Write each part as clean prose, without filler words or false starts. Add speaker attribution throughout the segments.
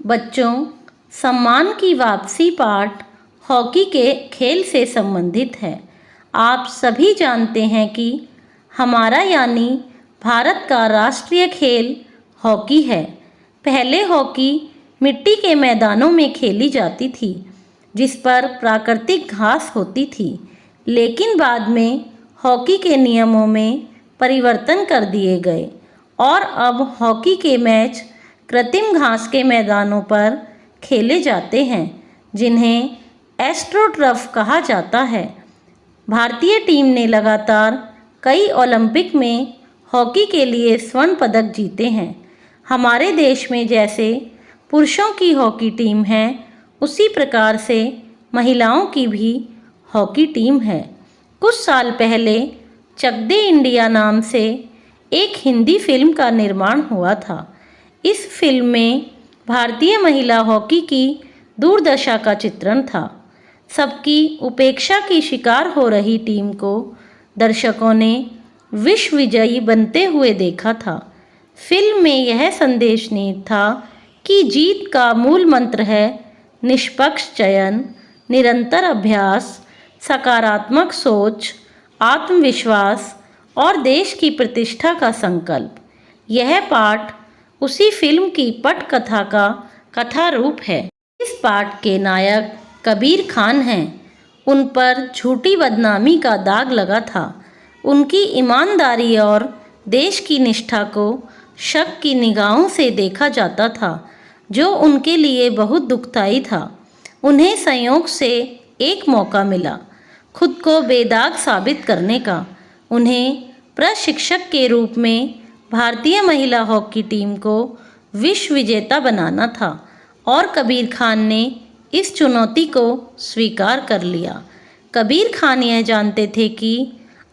Speaker 1: बच्चों, सम्मान की वापसी पाठ हॉकी के खेल से संबंधित है। आप सभी जानते हैं कि हमारा यानी भारत का राष्ट्रीय खेल हॉकी है। पहले हॉकी मिट्टी के मैदानों में खेली जाती थी, जिस पर प्राकृतिक घास होती थी, लेकिन बाद में हॉकी के नियमों में परिवर्तन कर दिए गए और अब हॉकी के मैच कृत्रिम घास के मैदानों पर खेले जाते हैं, जिन्हें एस्ट्रोटर्फ कहा जाता है। भारतीय टीम ने लगातार कई ओलंपिक में हॉकी के लिए स्वर्ण पदक जीते हैं। हमारे देश में जैसे पुरुषों की हॉकी टीम है, उसी प्रकार से महिलाओं की भी हॉकी टीम है। कुछ साल पहले चक दे इंडिया नाम से एक हिंदी फिल्म का निर्माण हुआ था। इस फिल्म में भारतीय महिला हॉकी की दुर्दशा का चित्रण था। सबकी उपेक्षा की शिकार हो रही टीम को दर्शकों ने विश्व विजयी बनते हुए देखा था। फिल्म में यह संदेश निहित था कि जीत का मूल मंत्र है निष्पक्ष चयन, निरंतर अभ्यास, सकारात्मक सोच, आत्मविश्वास और देश की प्रतिष्ठा का संकल्प। यह पाठ उसी फिल्म की पटकथा का कथा रूप है। इस पाठ के नायक कबीर खान हैं। उन पर झूठी बदनामी का दाग लगा था। उनकी ईमानदारी और देश की निष्ठा को शक की निगाहों से देखा जाता था, जो उनके लिए बहुत दुखदाई था। उन्हें संयोग से एक मौका मिला खुद को बेदाग साबित करने का। उन्हें प्रशिक्षक के रूप में भारतीय महिला हॉकी टीम को विश्व विजेता बनाना था और कबीर खान ने इस चुनौती को स्वीकार कर लिया। कबीर खान यह जानते थे कि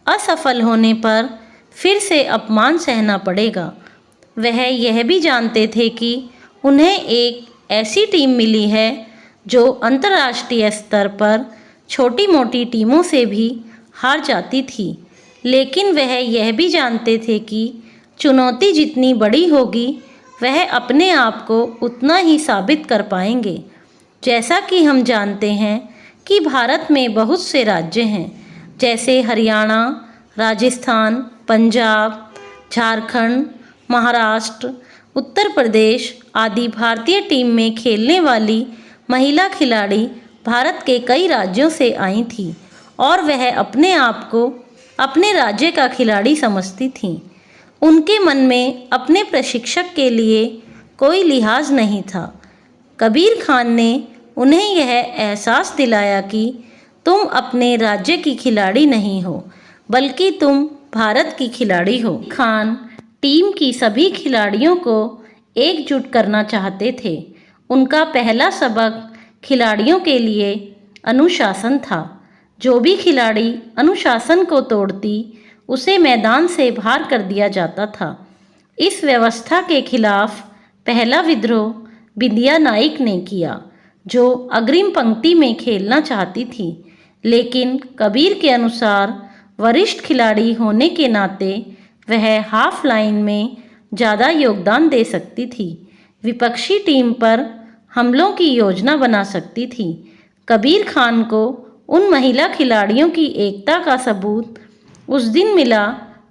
Speaker 1: असफल होने पर फिर से अपमान सहना पड़ेगा। वह यह भी जानते थे कि उन्हें एक ऐसी टीम मिली है जो अंतर्राष्ट्रीय स्तर पर छोटी मोटी टीमों से भी हार जाती थी, लेकिन वह यह भी जानते थे कि चुनौती जितनी बड़ी होगी, वह अपने आप को उतना ही साबित कर पाएंगे। जैसा कि हम जानते हैं कि भारत में बहुत से राज्य हैं, जैसे हरियाणा, राजस्थान, पंजाब, झारखंड, महाराष्ट्र, उत्तर प्रदेश आदि। भारतीय टीम में खेलने वाली महिला खिलाड़ी भारत के कई राज्यों से आई थी और वह अपने आप को अपने राज्य का खिलाड़ी समझती थीं। उनके मन में अपने प्रशिक्षक के लिए कोई लिहाज नहीं था। कबीर खान ने उन्हें यह एहसास दिलाया कि तुम अपने राज्य की खिलाड़ी नहीं हो, बल्कि तुम भारत की खिलाड़ी हो। खान टीम की सभी खिलाड़ियों को एकजुट करना चाहते थे। उनका पहला सबक खिलाड़ियों के लिए अनुशासन था। जो भी खिलाड़ी अनुशासन को तोड़ती, उसे मैदान से बाहर कर दिया जाता था। इस व्यवस्था के खिलाफ पहला विद्रोह बिंदिया नाइक ने किया, जो अग्रिम पंक्ति में खेलना चाहती थी, लेकिन कबीर के अनुसार वरिष्ठ खिलाड़ी होने के नाते वह हाफ लाइन में ज़्यादा योगदान दे सकती थी, विपक्षी टीम पर हमलों की योजना बना सकती थी। कबीर खान को उन महिला खिलाड़ियों की एकता का सबूत उस दिन मिला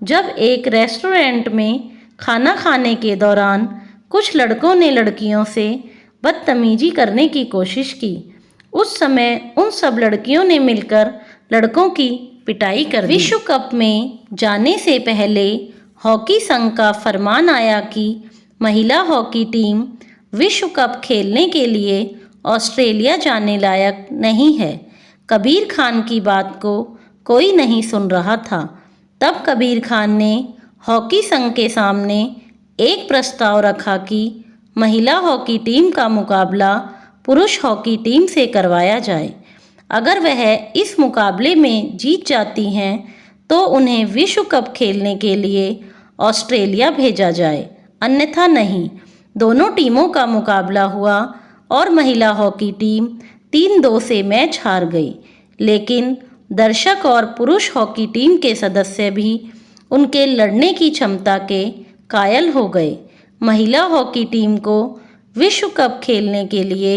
Speaker 1: जब एक रेस्टोरेंट में खाना खाने के दौरान कुछ लड़कों ने लड़कियों से बदतमीजी करने की कोशिश की। उस समय उन सब लड़कियों ने मिलकर लड़कों की पिटाई कर दी। विश्व कप में जाने से पहले हॉकी संघ का फरमान आया कि महिला हॉकी टीम विश्व कप खेलने के लिए ऑस्ट्रेलिया जाने लायक नहीं है। कबीर खान की बात को कोई नहीं सुन रहा था। तब कबीर खान ने हॉकी संघ के सामने एक प्रस्ताव रखा कि महिला हॉकी टीम का मुकाबला पुरुष हॉकी टीम से करवाया जाए। अगर वह इस मुकाबले में जीत जाती हैं तो उन्हें विश्व कप खेलने के लिए ऑस्ट्रेलिया भेजा जाए, अन्यथा नहीं। दोनों टीमों का मुकाबला हुआ और महिला हॉकी टीम 3-2 से मैच हार गई, लेकिन दर्शक और पुरुष हॉकी टीम के सदस्य भी उनके लड़ने की क्षमता के कायल हो गए। महिला हॉकी टीम को विश्व कप खेलने के लिए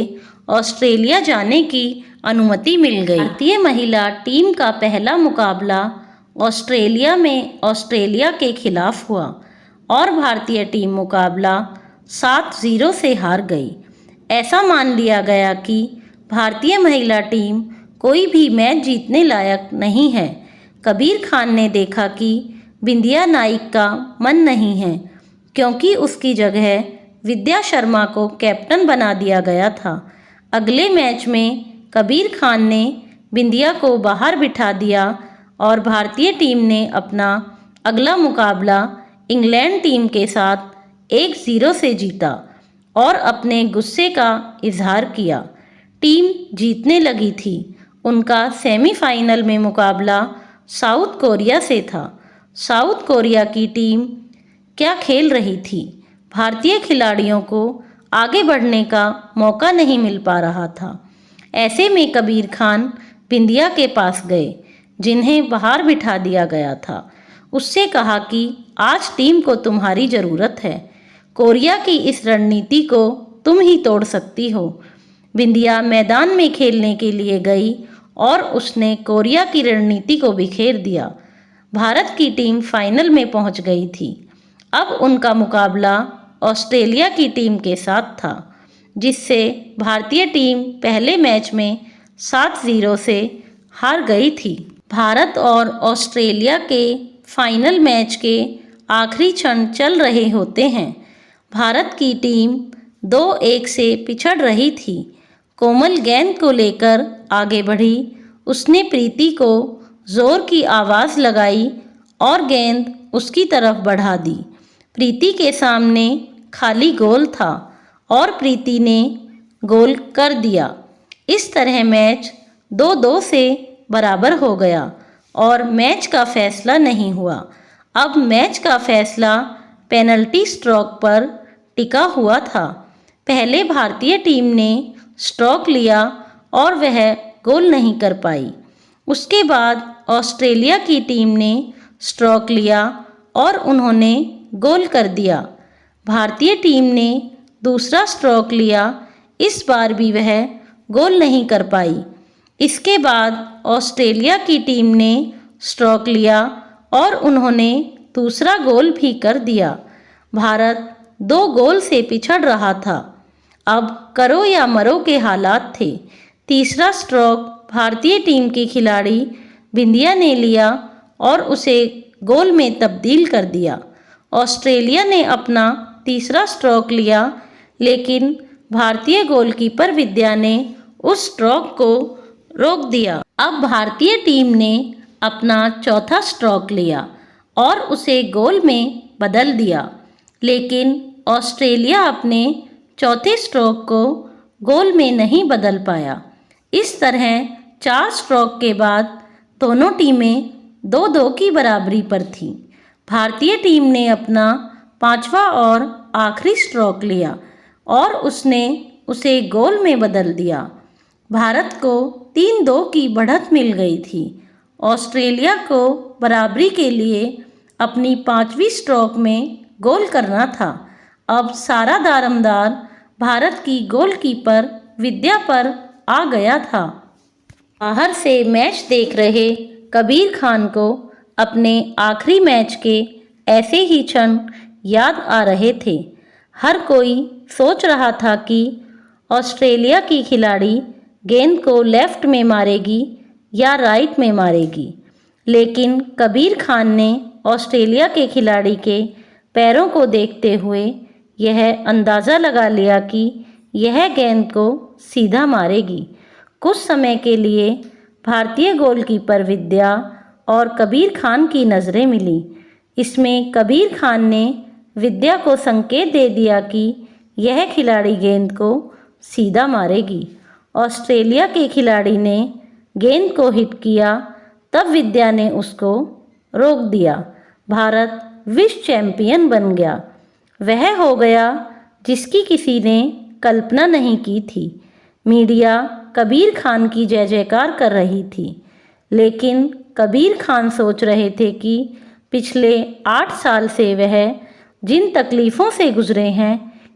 Speaker 1: ऑस्ट्रेलिया जाने की अनुमति मिल गई। भारतीय महिला टीम का पहला मुकाबला ऑस्ट्रेलिया में ऑस्ट्रेलिया के खिलाफ हुआ और भारतीय टीम मुकाबला 7-0 से हार गई। ऐसा मान लिया गया कि भारतीय महिला टीम कोई भी मैच जीतने लायक नहीं है। कबीर खान ने देखा कि बिंदिया नाइक का मन नहीं है, क्योंकि उसकी जगह विद्या शर्मा को कैप्टन बना दिया गया था। अगले मैच में कबीर खान ने बिंदिया को बाहर बिठा दिया और भारतीय टीम ने अपना अगला मुकाबला इंग्लैंड टीम के साथ 1-0 से जीता और अपने गुस्से का इजहार किया। टीम जीतने लगी थी। उनका सेमीफाइनल में मुकाबला साउथ कोरिया से था। साउथ कोरिया की टीम क्या खेल रही थी। भारतीय खिलाड़ियों को आगे बढ़ने का मौका नहीं मिल पा रहा था। ऐसे में कबीर खान बिंदिया के पास गए, जिन्हें बाहर बिठा दिया गया था। उससे कहा कि आज टीम को तुम्हारी ज़रूरत है। कोरिया की इस रणनीति को तुम ही तोड़ सकती हो। बिंदिया मैदान में खेलने के लिए गई और उसने कोरिया की रणनीति को बिखेर दिया। भारत की टीम फाइनल में पहुंच गई थी। अब उनका मुकाबला ऑस्ट्रेलिया की टीम के साथ था, जिससे भारतीय टीम पहले मैच में 7-0 से हार गई थी। भारत और ऑस्ट्रेलिया के फाइनल मैच के आखिरी क्षण चल रहे होते हैं। भारत की टीम 2-1 से पिछड़ रही थी। कोमल गेंद को लेकर आगे बढ़ी। उसने प्रीति को जोर की आवाज़ लगाई और गेंद उसकी तरफ बढ़ा दी। प्रीति के सामने खाली गोल था और प्रीति ने गोल कर दिया। इस तरह मैच 2-2 से बराबर हो गया और मैच का फैसला नहीं हुआ। अब मैच का फैसला पेनल्टी स्ट्रोक पर टिका हुआ था। पहले भारतीय टीम ने स्ट्रोक लिया और वह गोल नहीं कर पाई। उसके बाद ऑस्ट्रेलिया की टीम ने स्ट्रोक लिया और उन्होंने गोल कर दिया। भारतीय टीम ने दूसरा स्ट्रोक लिया। इस बार भी वह गोल नहीं कर पाई। इसके बाद ऑस्ट्रेलिया की टीम ने स्ट्रोक लिया और उन्होंने दूसरा गोल भी कर दिया। भारत 2 गोल से पिछड़ रहा था। अब करो या मरो के हालात थे। तीसरा स्ट्रोक भारतीय टीम की खिलाड़ी बिंदिया ने लिया और उसे गोल में तब्दील कर दिया। ऑस्ट्रेलिया ने अपना तीसरा स्ट्रोक लिया, लेकिन भारतीय गोलकीपर विद्या ने उस स्ट्रोक को रोक दिया। अब भारतीय टीम ने अपना चौथा स्ट्रोक लिया और उसे गोल में बदल दिया, लेकिन ऑस्ट्रेलिया अपने चौथे स्ट्रोक को गोल में नहीं बदल पाया। इस तरह 4 स्ट्रोक के बाद दोनों टीमें 2-2 की बराबरी पर थीं। भारतीय टीम ने अपना 5वां और आखिरी स्ट्रोक लिया और उसने उसे गोल में बदल दिया। भारत को 3-2 की बढ़त मिल गई थी। ऑस्ट्रेलिया को बराबरी के लिए अपनी 5वीं स्ट्रोक में गोल करना था। अब सारा दारोमदार भारत की गोलकीपर विद्या पर आ गया था। बाहर से मैच देख रहे कबीर खान को अपने आखिरी मैच के ऐसे ही क्षण याद आ रहे थे। हर कोई सोच रहा था कि ऑस्ट्रेलिया की खिलाड़ी गेंद को लेफ्ट में मारेगी या राइट में मारेगी, लेकिन कबीर खान ने ऑस्ट्रेलिया के खिलाड़ी के पैरों को देखते हुए यह अंदाज़ा लगा लिया कि यह गेंद को सीधा मारेगी। कुछ समय के लिए भारतीय गोलकीपर विद्या और कबीर खान की नज़रें मिली। इसमें कबीर खान ने विद्या को संकेत दे दिया कि यह खिलाड़ी गेंद को सीधा मारेगी। ऑस्ट्रेलिया के खिलाड़ी ने गेंद को हिट किया, तब विद्या ने उसको रोक दिया। भारत विश्व चैंपियन बन गया। वह हो गया जिसकी किसी ने कल्पना नहीं की थी। मीडिया कबीर खान की जय जयकार कर रही थी, लेकिन कबीर खान सोच रहे थे कि पिछले 8 साल से वह जिन तकलीफ़ों से गुजरे हैं,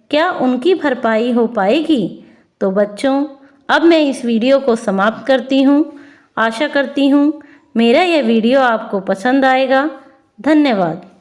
Speaker 1: क्या उनकी भरपाई हो पाएगी? तो बच्चों, अब मैं इस वीडियो को समाप्त करती हूँ। आशा करती हूँ मेरा यह वीडियो आपको पसंद आएगा। धन्यवाद।